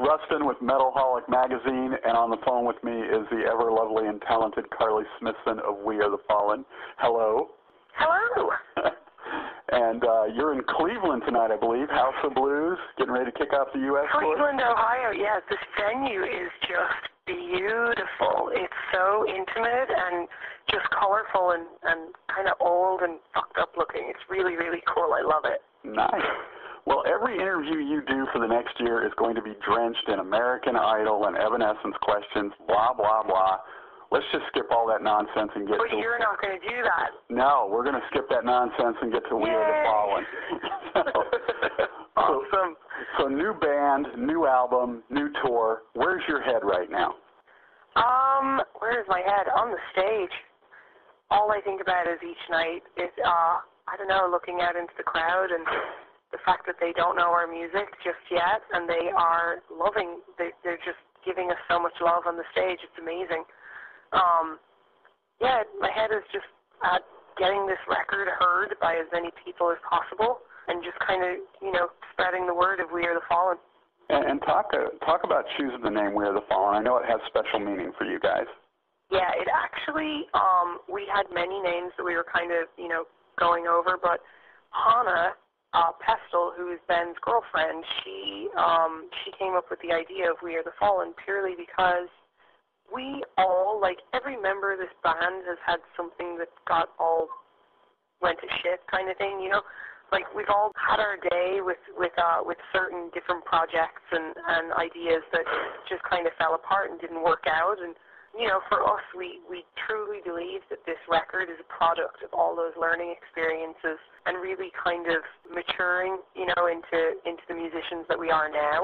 Rustin with Metalholic magazine, and on the phone with me is the ever lovely and talented Carly Smithson of We Are the Fallen. Hello. Hello. And you're in Cleveland tonight, I believe. House of Blues, getting ready to kick off the U.S. tour. Cleveland, Ohio. Yes, this venue is just beautiful. It's so intimate and just colorful and kind of old and fucked up looking. It's really, really cool. I love it. Nice. Well, every interview you do for the next year is going to be drenched in American Idol and Evanescence questions, blah, blah, blah. Let's just skip all that nonsense and get to... But you're not going to do that. No, we're going to skip that nonsense and get to We Are the Fallen. Awesome. So new band, new album, new tour. Where's your head right now? Where's my head? On the stage. All I think about is each night is, I don't know, looking out into the crowd and the fact that they don't know our music just yet, and they are loving, they're just giving us so much love on the stage. It's amazing. Yeah, my head is just at getting this record heard by as many people as possible and just kind of, you know, spreading the word of We Are the Fallen. And talk about choosing the name We Are the Fallen. I know it has special meaning for you guys. Yeah, it actually, we had many names that we were kind of, you know, going over, but Hannah Pestel, who is Ben's girlfriend, she came up with the idea of We Are the Fallen purely because we all, like, every member of this band has had something that went to shit kind of thing, you know? Like, we've all had our day with certain different projects and ideas that just kind of fell apart and didn't work out. And, you know, for us, we truly believe that this record is a product of all those learning experiences and really kind of maturing, you know, into the musicians that we are now.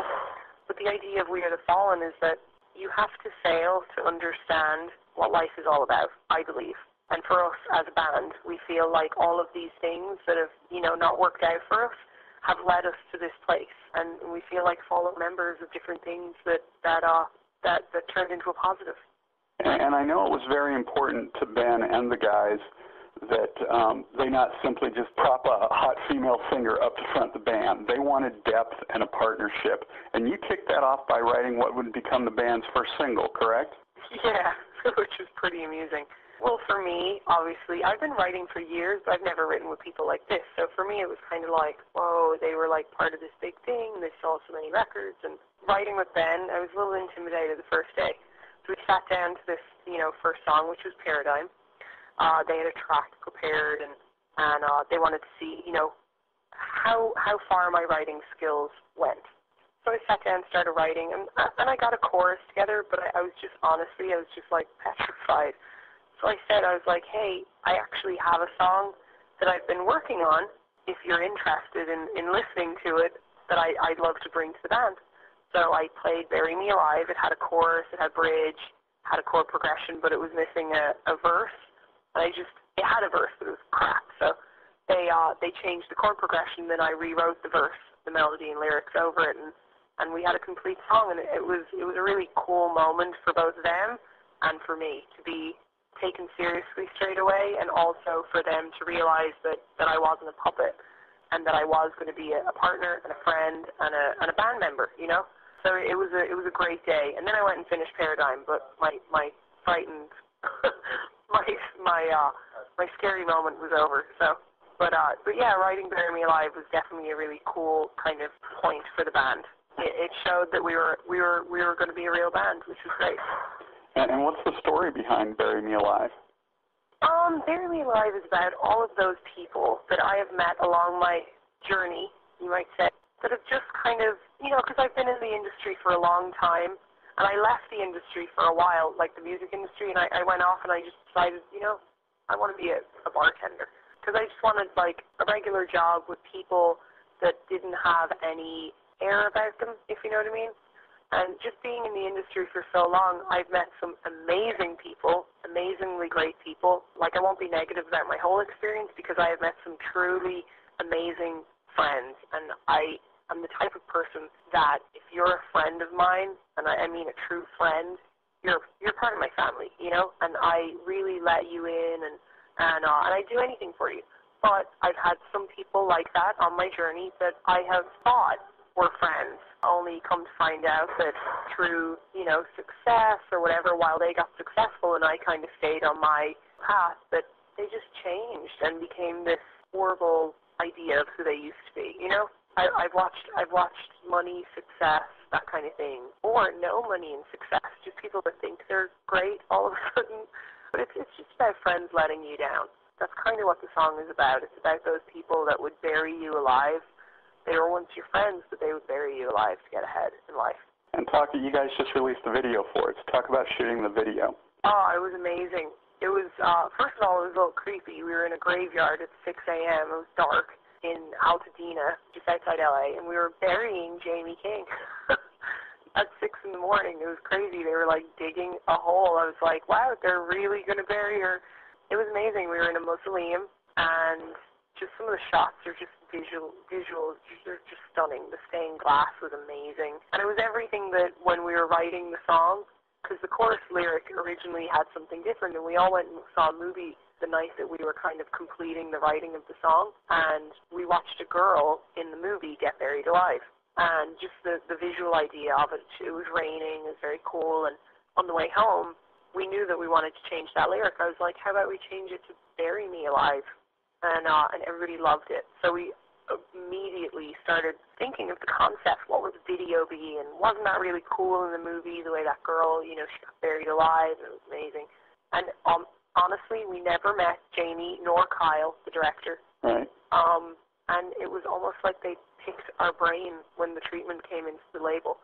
But the idea of We Are the Fallen is that you have to fail to understand what life is all about, I believe. And for us as a band, we feel like all of these things that have, you know, not worked out for us have led us to this place. And we feel like fallen members of different things that turned into a positive. And I know it was very important to Ben and the guys that they not simply just prop a hot female singer up to front the band. They wanted depth and a partnership. And you kicked that off by writing what would become the band's first single, correct? Yeah, which is pretty amusing. Well, for me, obviously, I've been writing for years, but I've never written with people like this. So for me, it was kind of like, whoa, they were like part of this big thing. They saw so many records. And writing with Ben, I was a little intimidated the first day. So we sat down to this, you know, first song, which was Paradigm. They had a track prepared, and they wanted to see, you know, how far my writing skills went. So I sat down and started writing, and I got a chorus together, but I was just, honestly, I was just like petrified. So I said, I was like, hey, I actually have a song that I've been working on, if you're interested in listening to it, that I'd love to bring to the band. So I played Bury Me Alive. It had a chorus, it had bridge, had a chord progression, but it was missing a verse. And it had a verse, but it was crap. So they changed the chord progression, then I rewrote the verse, the melody and lyrics over it, and we had a complete song, and it was a really cool moment for both them and for me to be taken seriously straight away, and also for them to realize that I wasn't a puppet and that I was going to be a partner and a friend and a band member, you know? So it was a great day. And then I went and finished Paradigm, but my frightened my scary moment was over. So but yeah, writing Bury Me Alive was definitely a really cool kind of point for the band. It showed that we were going to be a real band, which was great. And what's the story behind Bury Me Alive? Bury Me Alive is about all of those people that I have met along my journey, you might say, that have just kind of, you know, because I've been in the industry for a long time, and I left the industry for a while, like the music industry, and I went off and I just decided, you know, I want to be a bartender. Because I just wanted, like, a regular job with people that didn't have any air about them, if you know what I mean. And just being in the industry for so long, I've met some amazing people, amazingly great people. Like, I won't be negative about my whole experience because I have met some truly amazing friends. And I'm the type of person that if you're a friend of mine, and I mean a true friend, you're part of my family, you know? And I really let you in, and I do anything for you. But I've had some people like that on my journey that I have thought were friends, only come to find out that through, success or whatever, while they got successful and I kind of stayed on my path, that they just changed and became this horrible idea of who they used to be, I've watched money, success, that kind of thing, or no money and success, just people that think they're great all of a sudden, but it's just about friends letting you down. That's kind of what the song is about. It's about those people that would bury you alive. They were once your friends, but they would bury you alive to get ahead in life. And you guys just released the video for it. So talk about shooting the video. Oh, it was amazing. It was, first of all, it was a little creepy. We were in a graveyard at 6 a.m. It was dark in Altadena, just outside LA, and we were burying Jamie King at 6 in the morning. It was crazy. They were, digging a hole. I was like, wow, they're really going to bury her. It was amazing. We were in a mausoleum, and just some of the shots are just visuals. They're just stunning. The stained glass was amazing. And it was everything that when we were writing the song, because the chorus lyric originally had something different, and we all went and saw a movie the night that we were kind of completing the writing of the song, and we watched a girl in the movie get buried alive. And just the visual idea of it, it was raining, it was very cool, and on the way home, we knew that we wanted to change that lyric. I was like, how about we change it to Bury Me Alive? And everybody loved it. So we immediately started thinking of the concept. What would the video be? And wasn't that really cool in the movie, the way that girl, she got buried alive? It was amazing. And honestly, we never met Jamie nor Kyle, the director. Right. And it was almost like they picked our brain when the treatment came into the label.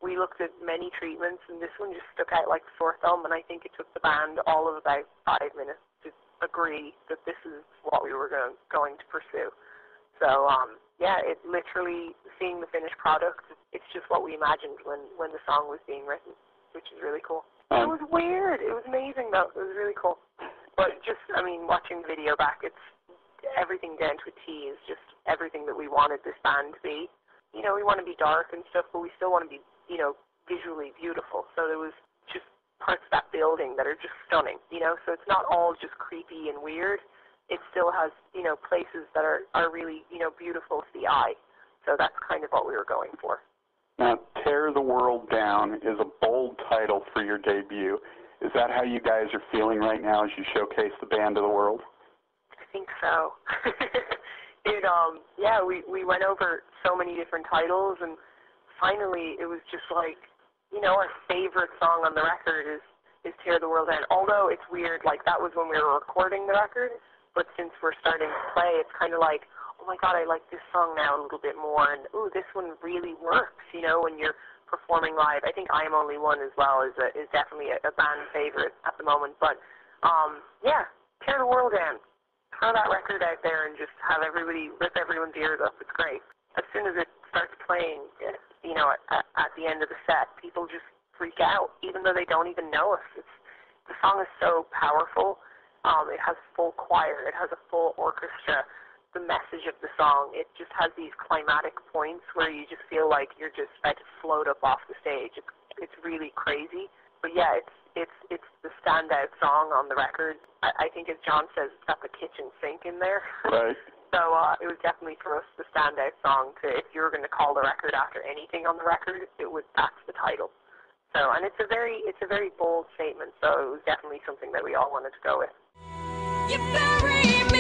We looked at many treatments, and this one just stuck out like a sore thumb, and I think it took the band all of about 5 minutes to agree that this is what we were going to pursue. So, it literally, seeing the finished product, it's just what we imagined when the song was being written, which is really cool. It was weird. It was amazing, though. It was really cool. But just, watching the video back, it's everything down to a T is just everything that we wanted this band to be. We want to be dark and stuff, but we still want to be visually beautiful. So there was just parts of that building that are just stunning, so it's not all just creepy and weird. It still has, places that are really, beautiful to the eye. So that's kind of what we were going for. Now, Tear the World Down is a bold title for your debut. Is that how you guys are feeling right now as you showcase the band to the world? I think so. We went over so many different titles, and finally it was just like, our favorite song on the record is Tear the World Down. Although it's weird, that was when we were recording the record, but since we're starting to play, it's kind of like, oh my God, I like this song now a little bit more, and ooh, this one really works, when you're performing live. I think I Am Only One as well is definitely a band favorite at the moment, but Tear the World Down. Throw that record out there and just have everybody rip everyone's ears up. It's great. As soon as it starts playing, at the end of the set, people just freak out, even though they don't even know us. The song is so powerful. It has full choir. It has a full orchestra. The message of the song, it just has these climatic points where you just feel like you're just about to float up off the stage. It's really crazy. But yeah, it's the standout song on the record. I think, as John says, it's got the kitchen sink in there. Right. So it was definitely for us the standout song. If you were going to call the record after anything on the record, that's the title. So, and it's a very bold statement. So it was definitely something that we all wanted to go with. You bury me.